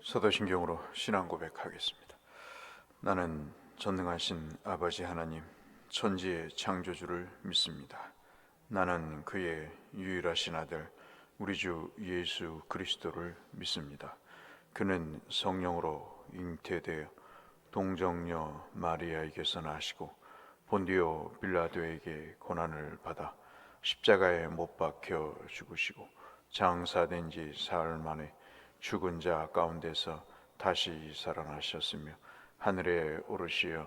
사도신경으로 신앙 고백하겠습니다. 나는 전능하신 아버지 하나님, 천지의 창조주를 믿습니다. 나는 그의 유일하신 아들, 우리 주 예수 그리스도를 믿습니다. 그는 성령으로 잉태되어 동정녀 마리아에게서 나시고 본디오 빌라도에게 고난을 받아 십자가에 못 박혀 죽으시고 장사된 지 사흘 만에 죽은 자 가운데서 다시 살아나셨으며 하늘에 오르시어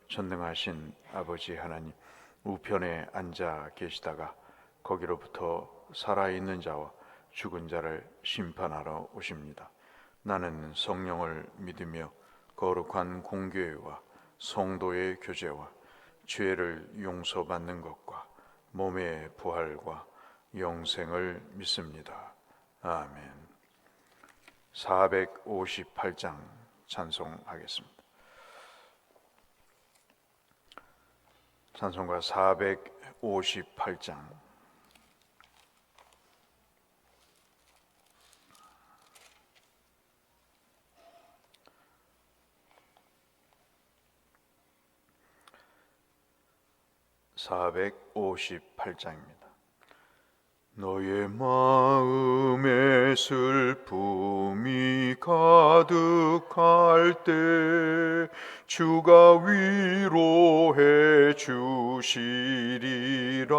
전능하신 아버지 하나님 우편에 앉아 계시다가 거기로부터 살아있는 자와 죽은 자를 심판하러 오십니다. 나는 성령을 믿으며 거룩한 공교회와 성도의 교제와 죄를 용서받는 것과 몸의 부활과 영생을 믿습니다. 아멘. 458장 찬송하겠습니다. 찬송가 458장. (458장입니다) 너의 마음에 슬픔이 가득할 때 주가 위로해 주시리라.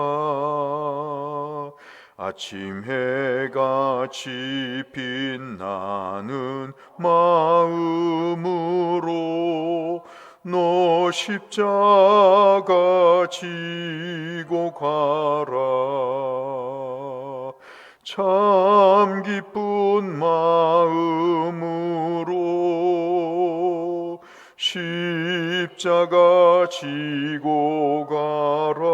아침 해같이 빛나는 마음으로 너 십자가 지고 가라. 참 기쁜 마음으로 십자가 지고 가라.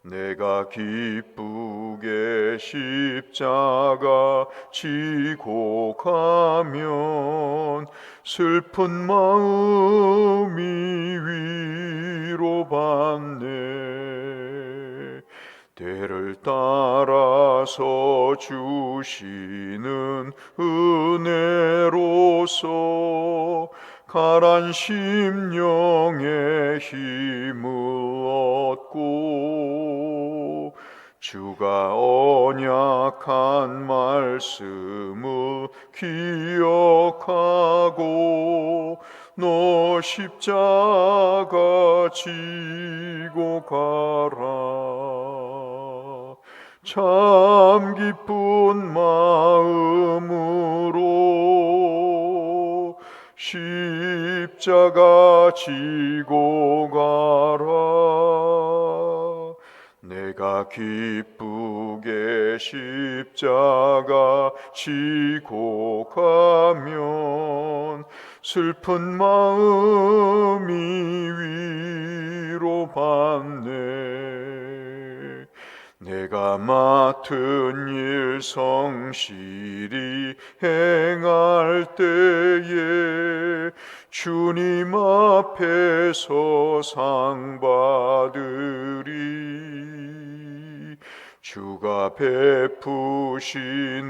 내가 기쁘게 십자가 지고 가면 슬픈 마음이 위로받네. 때를 따라서 주시는 은혜로서 가란 심령에 힘을 얻고 주가 언약한 말씀을 기억하고 너 십자가 지고 가라. 참 기쁜 마음으로 십자가 지고 가라. 내가 기쁘게 십자가 지고 가면 슬픈 마음이 위로받네. 내가 맡은 일 성실히 행할 때에 주님 앞에서 상 받으리. 주가 베푸신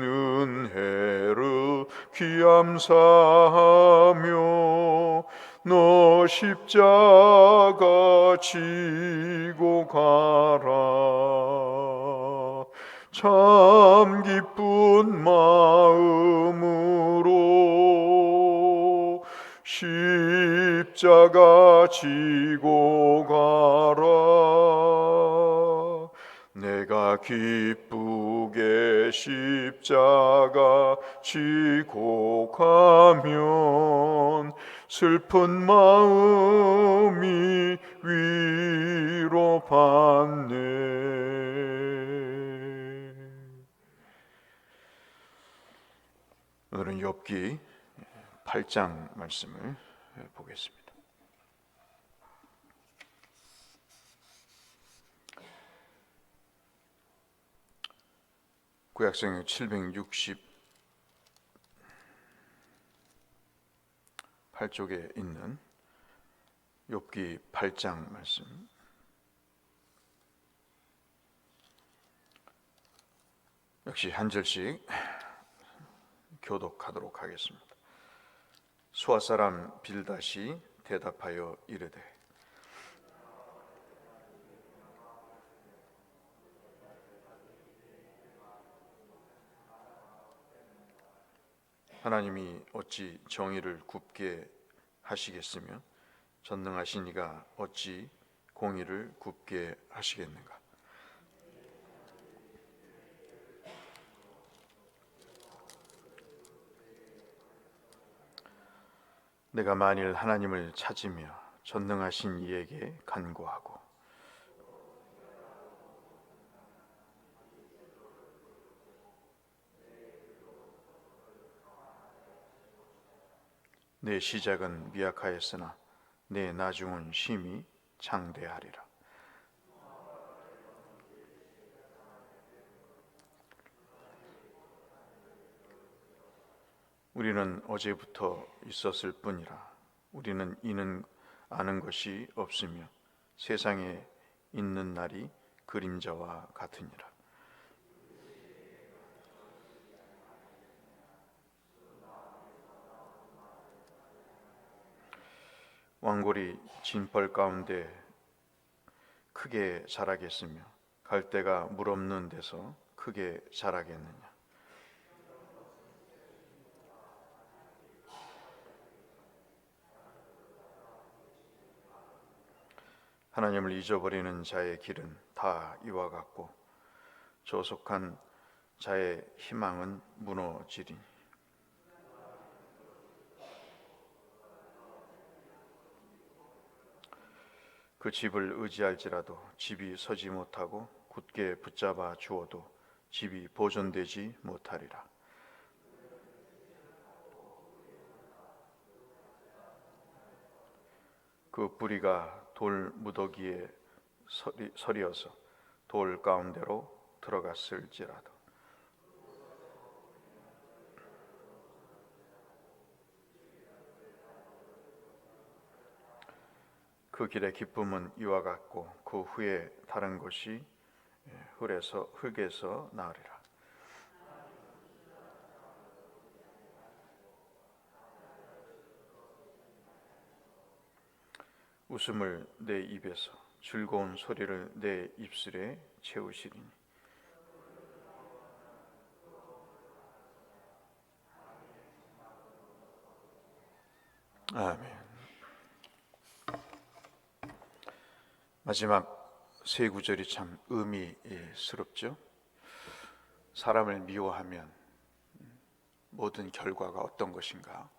은혜를 귀암사하며 너 십자가 지고 가라. 참 기쁜 마음으로 십자가 지고 가라. 내가 기쁘게 십자가 지고 가면 슬픈 마음이 위로받네. 오늘은 욥기 8장 말씀을 보겠습니다. 구약성경 768쪽에 있는 욥기 8장 말씀, 역시 한 절씩 교독하도록 하겠습니다. 수아 사람 빌닷이 대답하여 이르되 하나님이 어찌 정의를 굽게 하시겠으며 전능하신 이가 어찌 공의를 굽게 하시겠는가? 내가 만일 하나님을 찾으며 전능하신 이에게 간구하고 내 시작은 미약하였으나 내 나중은 심히 장대하리라. 우리는 어제부터 있었을 뿐이라. 우리는 이는 아는 것이 없으며 세상에 있는 날이 그림자와 같으니라. 왕골이 진펄 가운데 크게 자라겠으며 갈대가 물 없는 데서 크게 자라겠느냐. 하나님을 잊어버리는 자의 길은 다 이와 같고 조속한 자의 희망은 무너지리니 그 집을 의지할지라도 집이 서지 못하고 굳게 붙잡아 주어도 집이 보존되지 못하리라. 그 뿌리가 돌 무더기에 서리어서 돌 가운데로 들어갔을지라도 그 길의 기쁨은 이와 같고 그 후에 다른 것이 흙에서 나으리라. 웃음을 내 입에서 즐거운 소리를 내 입술에 채우시리니 아멘. 마지막 세 구절이 참 의미스럽죠. 사람을 미워하면 모든 결과가 어떤 것인가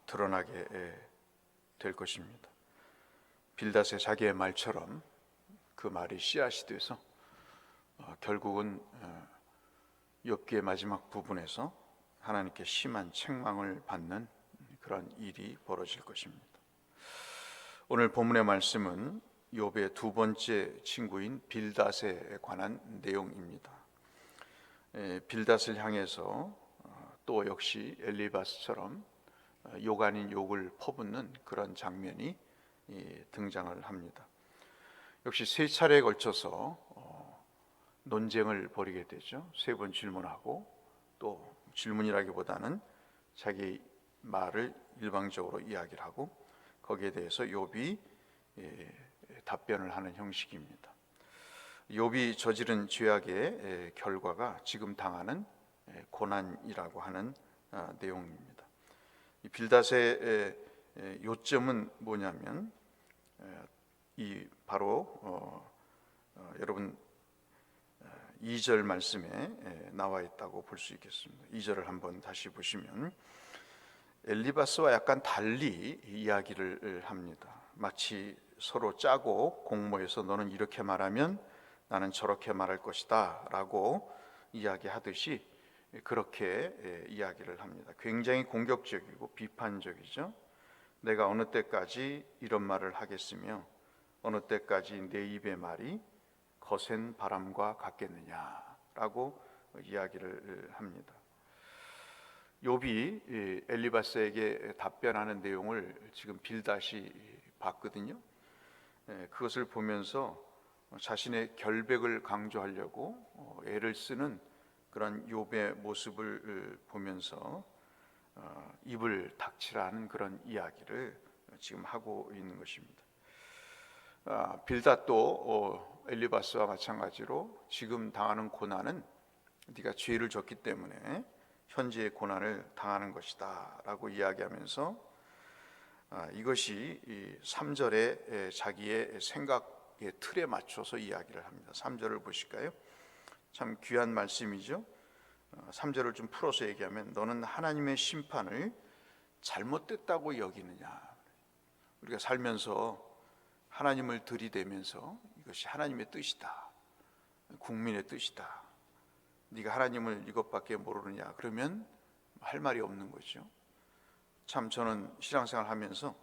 드러나게 될 것입니다. 빌닷의 자기의 말처럼 그 말이 씨앗이 돼서 결국은 욥기의 마지막 부분에서 하나님께 심한 책망을 받는 그런 일이 벌어질 것입니다. 오늘 본문의 말씀은 욥의 두 번째 친구인 빌닷에 관한 내용입니다. 빌닷을 향해서 또 역시 엘리바스처럼 욕 아닌 욕을 퍼붓는 그런 장면이 등장을 합니다. 역시 세 차례에 걸쳐서 논쟁을 벌이게 되죠. 세 번 질문하고 또 질문이라기보다는 자기 말을 일방적으로 이야기를 하고 거기에 대해서 욥이 답변을 하는 형식입니다. 욥이 저지른 죄악의 결과가 지금 당하는 고난이라고 하는 내용입니다. 이 빌닷의 요점은 뭐냐면 이 바로 여러분 2절 말씀에 나와 있다고 볼 수 있겠습니다. 2절을 한번 다시 보시면 엘리바스와 약간 달리 이야기를 합니다. 마치 서로 짜고 공모해서 너는 이렇게 말하면 나는 저렇게 말할 것이다 라고 이야기하듯이 그렇게 이야기를 합니다. 굉장히 공격적이고 비판적이죠. 내가 어느 때까지 이런 말을 하겠으며 어느 때까지 내 입의 말이 거센 바람과 같겠느냐라고 이야기를 합니다. 욥이 엘리바스에게 답변하는 내용을 지금 빌닷이 봤거든요. 그것을 보면서 자신의 결백을 강조하려고 애를 쓰는 그런 욥의 모습을 보면서 입을 닥치라는 그런 이야기를 지금 하고 있는 것입니다. 빌닷도 엘리바스와 마찬가지로 지금 당하는 고난은 네가 죄를 졌기 때문에 현재의 고난을 당하는 것이다 라고 이야기하면서 이것이 3절에 자기의 생각의 틀에 맞춰서 이야기를 합니다. 3절을 보실까요? 참 귀한 말씀이죠. 3절을 좀 풀어서 얘기하면 너는 하나님의 심판을 잘못됐다고 여기느냐. 우리가 살면서 하나님을 들이대면서 이것이 하나님의 뜻이다, 국민의 뜻이다, 네가 하나님을 이것밖에 모르느냐 그러면 할 말이 없는 거죠. 참 저는 신앙생활 하면서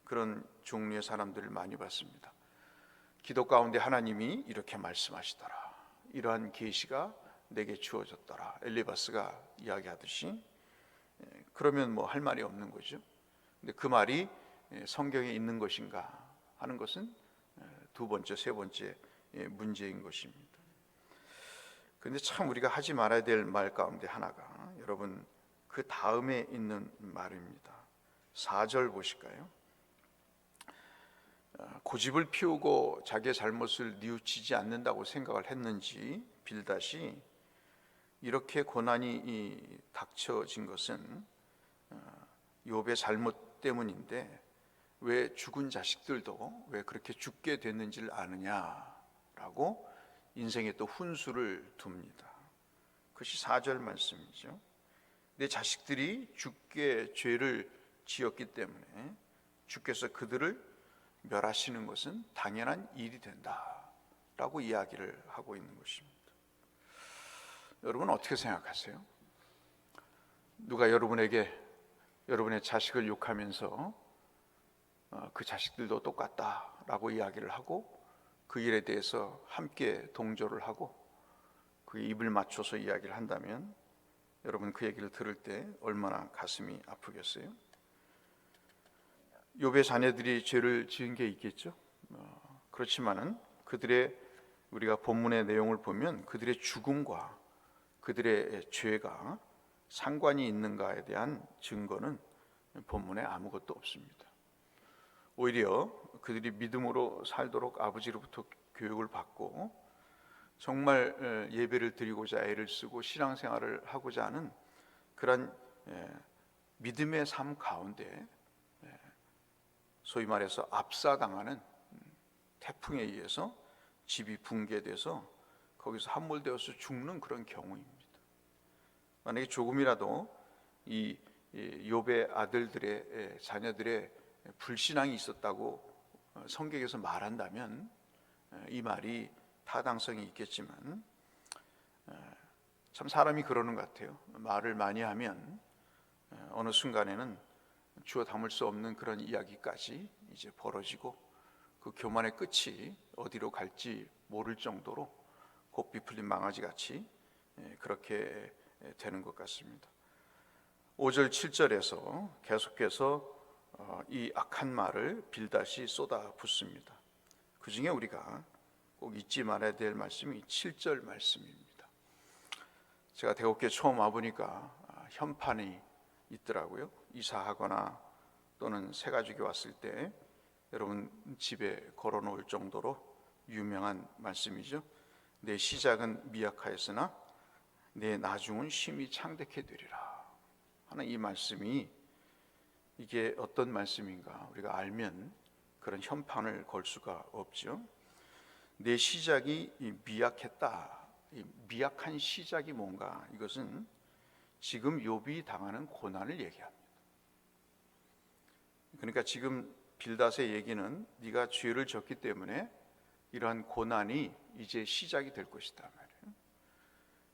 그런 종류의 사람들을 많이 봤습니다. 기도 가운데 하나님이 이렇게 말씀하시더라, 이러한 계시가 내게 주어졌더라, 엘리바스가 이야기하듯이, 그러면 뭐 할 말이 없는 거죠. 근데 그 말이 성경에 있는 것인가 하는 것은 두 번째, 세 번째 문제인 것입니다. 그런데 참 우리가 하지 말아야 될 말 가운데 하나가 여러분 그 다음에 있는 말입니다. 4절 보실까요? 고집을 피우고 자기의 잘못을 뉘우치지 않는다고 생각을 했는지 빌닷이 이렇게 고난이 닥쳐진 것은 욥의 잘못 때문인데 왜 죽은 자식들도 왜 그렇게 죽게 됐는지를 아느냐라고 인생에 또 훈수를 둡니다. 그것이 4절 말씀이죠. 내 자식들이 죽게 죄를 지었기 때문에 주께서 그들을 멸하시는 것은 당연한 일이 된다라고 이야기를 하고 있는 것입니다. 여러분 어떻게 생각하세요? 누가 여러분에게 여러분의 자식을 욕하면서 그 자식들도 똑같다라고 이야기를 하고 그 일에 대해서 함께 동조를 하고 그 입을 맞춰서 이야기를 한다면 여러분 그 얘기를 들을 때 얼마나 가슴이 아프겠어요? 욥의 자녀들이 죄를 지은 게 있겠죠. 그렇지만은 그들의 우리가 본문의 내용을 보면 그들의 죽음과 그들의 죄가 상관이 있는가에 대한 증거는 본문에 아무것도 없습니다. 오히려 그들이 믿음으로 살도록 아버지로부터 교육을 받고 정말 예배를 드리고자 애를 쓰고 신앙생활을 하고자 하는 그런 믿음의 삶 가운데 소위 말해서 압사당하는 태풍에 의해서 집이 붕괴돼서 거기서 함몰되어서 죽는 그런 경우입니다. 만약에 조금이라도 이 욥의 아들들의 자녀들의 불신앙이 있었다고 성경에서 말한다면 이 말이 타당성이 있겠지만 참 사람이 그러는 것 같아요. 말을 많이 하면 어느 순간에는 주워 담을 수 없는 그런 이야기까지 이제 벌어지고 그 교만의 끝이 어디로 갈지 모를 정도로 곱비 풀린 망아지같이 그렇게 되는 것 같습니다. 5절 7절에서 계속해서 이 악한 말을 빌닷이 쏟아붓습니다. 그 중에 우리가 꼭 잊지 말아야 될 말씀이 7절 말씀입니다. 제가 대곡교회 처음 와보니까 현판이 있더라고요. 이사하거나 또는 새가족이 왔을 때 여러분 집에 걸어놓을 정도로 유명한 말씀이죠. 내 시작은 미약하였으나 내 나중은 심히 창대케 되리라 하는 이 말씀이 이게 어떤 말씀인가 우리가 알면 그런 현판을 걸 수가 없죠. 내 시작이 미약했다. 이 미약한 시작이 뭔가? 이것은 지금 욥이 당하는 고난을 얘기합니다. 그러니까 지금 빌닷의 얘기는 네가 죄를 졌기 때문에 이러한 고난이 이제 시작이 될 것이다 말이에요.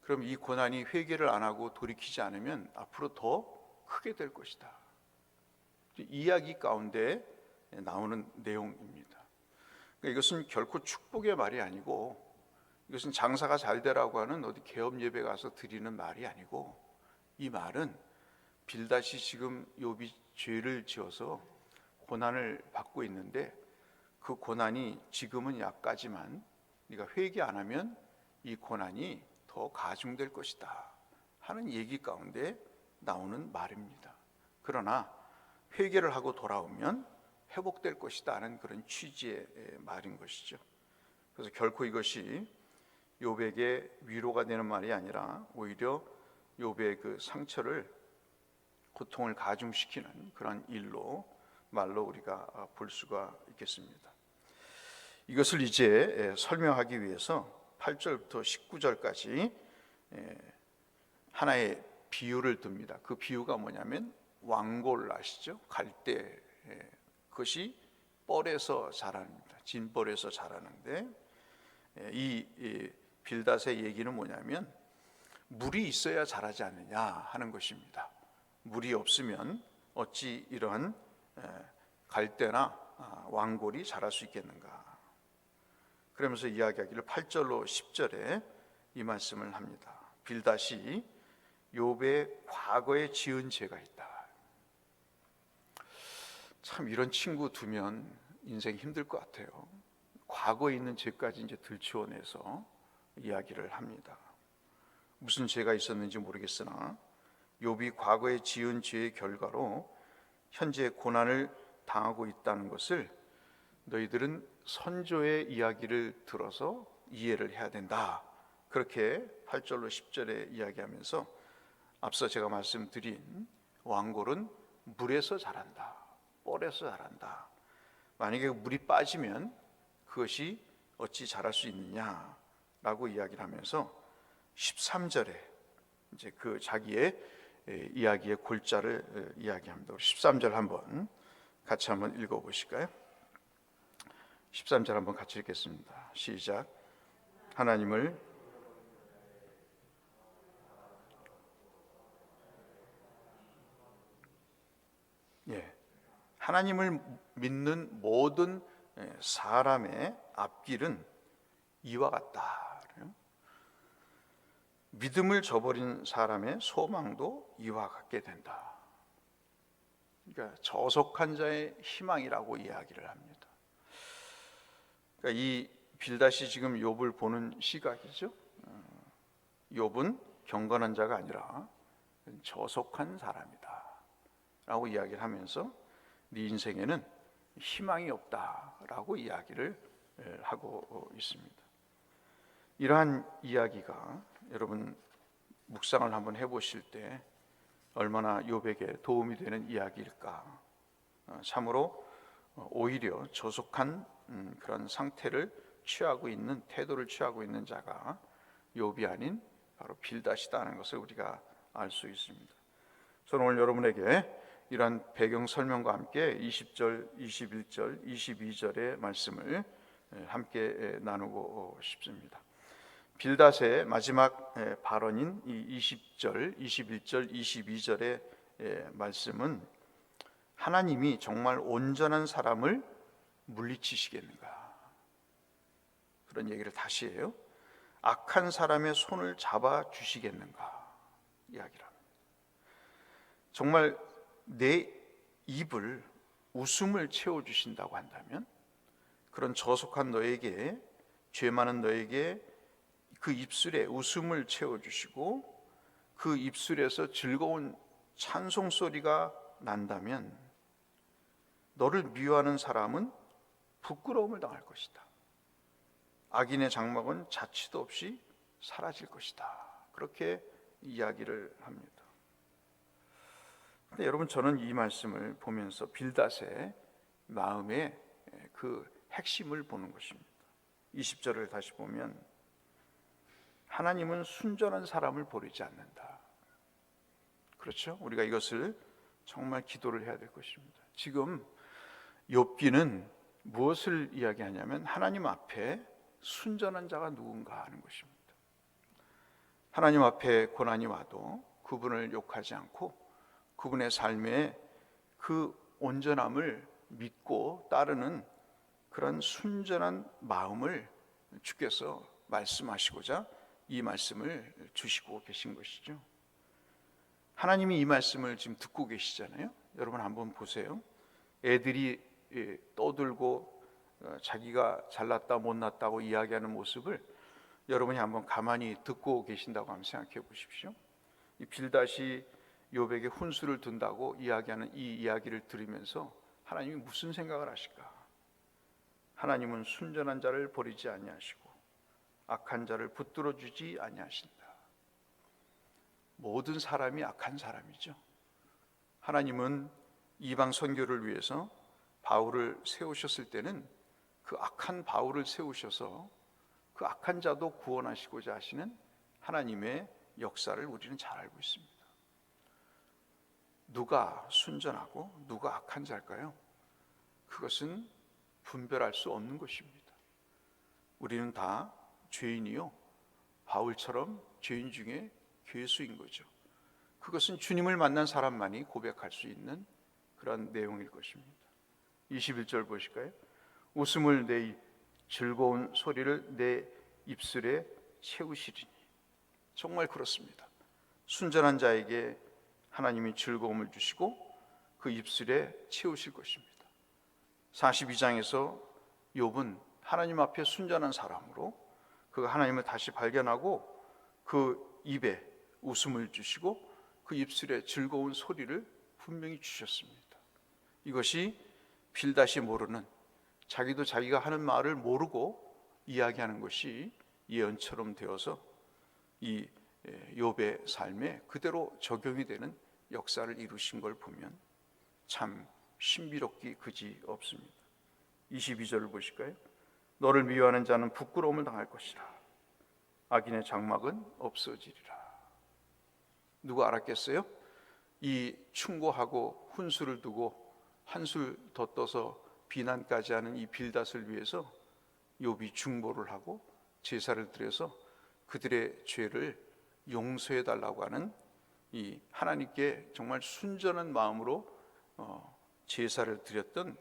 그럼 이 고난이 회개를 안 하고 돌이키지 않으면 앞으로 더 크게 될 것이다. 이야기 가운데 나오는 내용입니다. 그러니까 이것은 결코 축복의 말이 아니고 이것은 장사가 잘 되라고 하는 어디 개업 예배 가서 드리는 말이 아니고 이 말은 빌닷이 지금 욥이 죄를 지어서 고난을 받고 있는데 그 고난이 지금은 약하지만 네가 회개 안 하면 이 고난이 더 가중될 것이다 하는 얘기 가운데 나오는 말입니다. 그러나 회개를 하고 돌아오면 회복될 것이다 하는 그런 취지의 말인 것이죠. 그래서 결코 이것이 욥에게 위로가 되는 말이 아니라 오히려 욥의 그 상처를, 고통을 가중시키는 그런 일로, 말로 우리가 볼 수가 있겠습니다. 이것을 이제 설명하기 위해서 8절부터 19절까지 하나의 비유를 듭니다. 그 비유가 뭐냐면 왕골 아시죠? 갈대, 그것이 뻘에서 자랍니다. 진벌에서 자라는데, 이 빌닷의 얘기는 뭐냐면 물이 있어야 자라지 않느냐 하는 것입니다. 물이 없으면 어찌 이런 갈대나 왕골이 자랄 수 있겠는가. 그러면서 이야기하기를 8절로 10절에 이 말씀을 합니다. 빌닷이 욥의 과거에 지은 죄가 있다. 참 이런 친구 두면 인생 힘들 것 같아요. 과거에 있는 죄까지 이제 들추어내서 이야기를 합니다. 무슨 죄가 있었는지 모르겠으나 욥이 과거에 지은 죄의 결과로 현재 고난을 당하고 있다는 것을 너희들은 선조의 이야기를 들어서 이해를 해야 된다. 그렇게 8절로 10절에 이야기하면서 앞서 제가 말씀드린 왕골은 물에서 자란다, 뻘에서 자란다. 만약에 물이 빠지면 그것이 어찌 자랄 수 있느냐라고 이야기를 하면서 13절에 이제 그 자기의 이야기의 골자를 이야기합니다. 13절 한번 같이 한번 읽어보실까요? 13절 한번 같이 읽겠습니다. 시작. 하나님을 하나님을 믿는 모든 사람의 앞길은 이와 같다. 믿음을 저버린 사람의 소망도 이와 같게 된다. 그러니까 저속한 자의 희망이라고 이야기를 합니다. 그러니까 이 빌닷이 지금 욥을 보는 시각이죠. 욥은 경건한 자가 아니라 저속한 사람이다 라고 이야기를 하면서 네 인생에는 희망이 없다라고 이야기를 하고 있습니다. 이러한 이야기가 여러분 묵상을 한번 해보실 때 얼마나 욥에게 도움이 되는 이야기일까. 참으로 오히려 저속한 그런 상태를 취하고 있는, 태도를 취하고 있는 자가 욥이 아닌 바로 빌닷이다는 것을 우리가 알 수 있습니다. 저는 오늘 여러분에게 이러한 배경 설명과 함께 20절, 21절, 22절의 말씀을 함께 나누고 싶습니다. 빌닷의 마지막 발언인 이 20절, 21절, 22절의 말씀은 하나님이 정말 온전한 사람을 물리치시겠는가, 그런 얘기를 다시 해요. 악한 사람의 손을 잡아 주시겠는가 이야기를 합니다. 정말 내 입을 웃음을 채워주신다고 한다면 그런 저속한 너에게, 죄 많은 너에게 그 입술에 웃음을 채워주시고 그 입술에서 즐거운 찬송소리가 난다면 너를 미워하는 사람은 부끄러움을 당할 것이다. 악인의 장막은 자취도 없이 사라질 것이다. 그렇게 이야기를 합니다. 근데 여러분, 저는 이 말씀을 보면서 빌닷의 마음의 그 핵심을 보는 것입니다. 20절을 다시 보면 하나님은 순전한 사람을 버리지 않는다. 그렇죠? 우리가 이것을 정말 기도를 해야 될 것입니다. 지금 욥기는 무엇을 이야기하냐면 하나님 앞에 순전한 자가 누군가 하는 것입니다. 하나님 앞에 고난이 와도 그분을 욕하지 않고 그분의 삶에 그 온전함을 믿고 따르는 그런 순전한 마음을 주께서 말씀하시고자 이 말씀을 주시고 계신 것이죠. 하나님이 이 말씀을 지금 듣고 계시잖아요. 여러분 한번 보세요. 애들이 떠들고 자기가 잘났다 못났다고 이야기하는 모습을 여러분이 한번 가만히 듣고 계신다고 한번 생각해 보십시오. 이 빌닷이 욥에게 훈수를 둔다고 이야기하는 이 이야기를 들으면서 하나님이 무슨 생각을 하실까? 하나님은 순전한 자를 버리지 아니하시고 악한 자를 붙들어 주지 아니하신다. 모든 사람이 악한 사람이죠. 하나님은 이방 선교를 위해서 바울을 세우셨을 때는 그 악한 바울을 세우셔서 그 악한 자도 구원하시고자 하시는 하나님의 역사를 우리는 잘 알고 있습니다. 누가 순전하고 누가 악한 자일까요? 그것은 분별할 수 없는 것입니다. 우리는 다 죄인이요, 바울처럼 죄인 중에 괴수인 거죠. 그것은 주님을 만난 사람만이 고백할 수 있는 그런 내용일 것입니다. 21절 보실까요? 웃음을 내 즐거운 소리를 내 입술에 채우시리니. 정말 그렇습니다. 순전한 자에게 하나님이 즐거움을 주시고 그 입술에 채우실 것입니다. 42장에서 욥은 하나님 앞에 순전한 사람으로 그가 하나님을 다시 발견하고 그 입에 웃음을 주시고 그 입술에 즐거운 소리를 분명히 주셨습니다. 이것이 빌닷이 모르는, 자기도 자기가 하는 말을 모르고 이야기하는 것이 예언처럼 되어서 이 욥의 삶에 그대로 적용이 되는 역사를 이루신 걸 보면 참 신비롭기 그지 없습니다. 22절을 보실까요? 너를 미워하는 자는 부끄러움을 당할 것이라. 악인의 장막은 없어지리라. 누가 알았겠어요? 이 충고하고 훈수를 두고 한술 더 떠서 비난까지 하는 이 빌닷을 위해서 욥이 중보를 하고 제사를 드려서 그들의 죄를 용서해 달라고 하는 이 하나님께 정말 순전한 마음으로 제사를 드렸던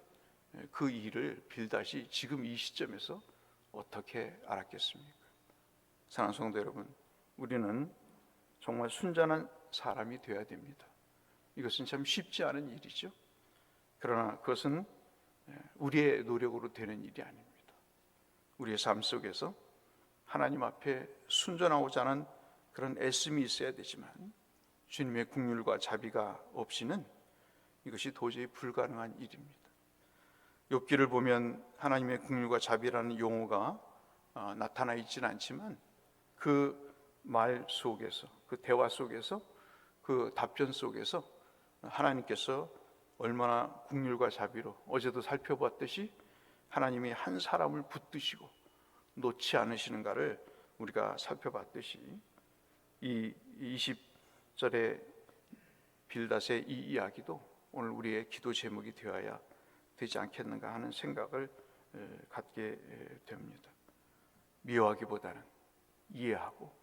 그 일을 빌닷이 지금 이 시점에서 어떻게 알았겠습니까? 사랑하는 성도 여러분, 우리는 정말 순전한 사람이 되어야 됩니다. 이것은 참 쉽지 않은 일이죠. 그러나 그것은 우리의 노력으로 되는 일이 아닙니다. 우리의 삶 속에서 하나님 앞에 순전하고자 하는 그런 애씀이 있어야 되지만 주님의 긍휼과 자비가 없이는 이것이 도저히 불가능한 일입니다. 욥기를 보면 하나님의 긍휼과 자비라는 용어가 나타나 있지는 않지만 그 말 속에서, 그 대화 속에서, 그 답변 속에서 하나님께서 얼마나 긍휼과 자비로, 어제도 살펴봤듯이 하나님이 한 사람을 붙드시고 놓지 않으시는가를 우리가 살펴봤듯이 이 20절의 빌닷의 이 이야기도 오늘 우리의 기도 제목이 되어야 되지 않겠는가 하는 생각을 갖게 됩니다. 미워하기보다는 이해하고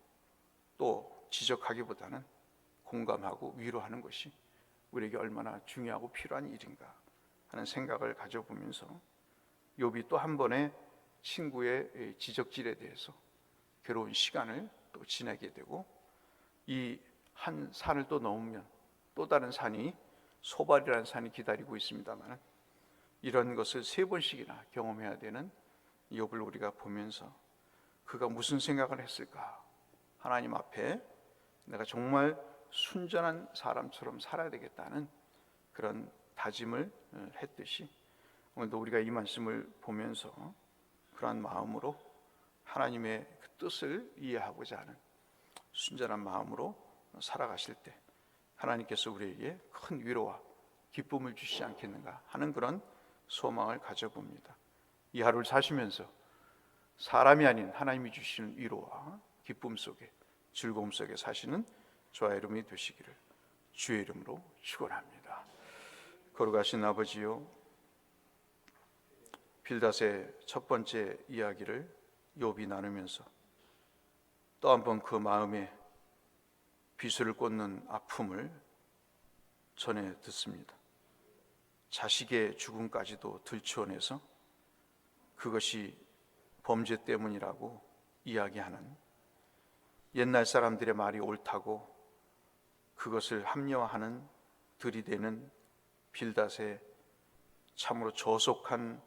또 지적하기보다는 공감하고 위로하는 것이 우리에게 얼마나 중요하고 필요한 일인가 하는 생각을 가져보면서 욥이 또 한 번의 친구의 지적질에 대해서 괴로운 시간을 또 지내게 되고 이 한 산을 또 넘으면 또 다른 산이 소발이라는 산이 기다리고 있습니다만 이런 것을 3번씩이나 경험해야 되는 욥을 우리가 보면서 그가 무슨 생각을 했을까? 하나님 앞에 내가 정말 순전한 사람처럼 살아야 되겠다는 그런 다짐을 했듯이 오늘도 우리가 이 말씀을 보면서 그러한 마음으로 하나님의 그 뜻을 이해하고자 하는 순전한 마음으로 살아가실 때 하나님께서 우리에게 큰 위로와 기쁨을 주시지 않겠는가 하는 그런 소망을 가져봅니다. 이 하루를 사시면서 사람이 아닌 하나님이 주시는 위로와 기쁨 속에, 즐거움 속에 사시는 저와 여러분이 되시기를 주의 이름으로 축원합니다. 거룩하신 아버지요, 빌닷의 첫 번째 이야기를 욥이 나누면서 또 한 번 그 마음에 비수를 꽂는 아픔을 전해 듣습니다. 자식의 죽음까지도 들추어내서 그것이 범죄 때문이라고 이야기하는, 옛날 사람들의 말이 옳다고 그것을 합리화하는, 들이대는 빌닷의 참으로 저속한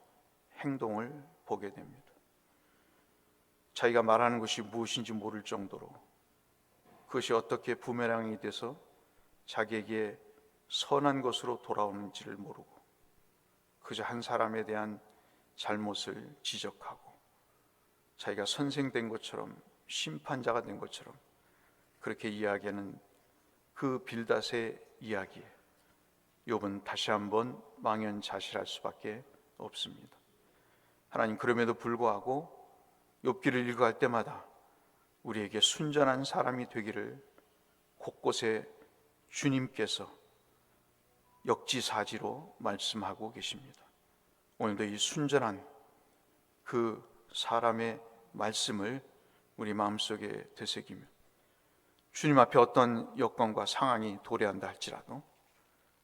행동을 보게 됩니다. 자기가 말하는 것이 무엇인지 모를 정도로 그것이 어떻게 부메랑이 돼서 자기에게 선한 것으로 돌아오는지를 모르고 그저 한 사람에 대한 잘못을 지적하고 자기가 선생된 것처럼 심판자가 된 것처럼 그렇게 이야기하는 그 빌닷의 이야기에 욥은 다시 한번 망연자실할 수밖에 없습니다. 하나님, 그럼에도 불구하고 욥기를 읽어갈 때마다 우리에게 순전한 사람이 되기를 곳곳에 주님께서 역지사지로 말씀하고 계십니다. 오늘도 이 순전한 그 사람의 말씀을 우리 마음속에 되새기며 주님 앞에 어떤 여건과 상황이 도래한다 할지라도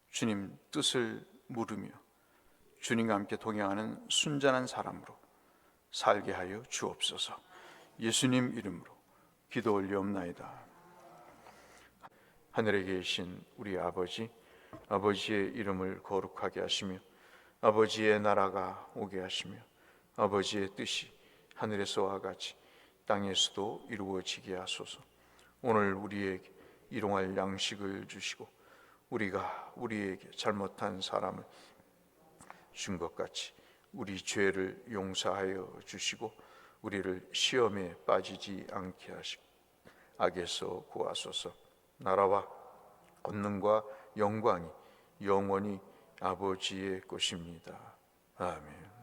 주님 뜻을 물으며 주님과 함께 동행하는 순전한 사람으로 살게 하여 주옵소서. 예수님 이름으로 기도 올리옵나이다. 하늘에 계신 우리 아버지, 아버지의 이름을 거룩하게 하시며 아버지의 나라가 오게 하시며 아버지의 뜻이 하늘에서와 같이 땅에서도 이루어지게 하소서. 오늘 우리에게 일용할 양식을 주시고 우리가 우리에게 잘못한 사람을 준 것 같이 우리 죄를 용서하여 주시고 우리를 시험에 빠지지 않게 하시고 악에서 구하소서. 나라와 권능과 영광이 영원히 아버지의 것입니다. 아멘.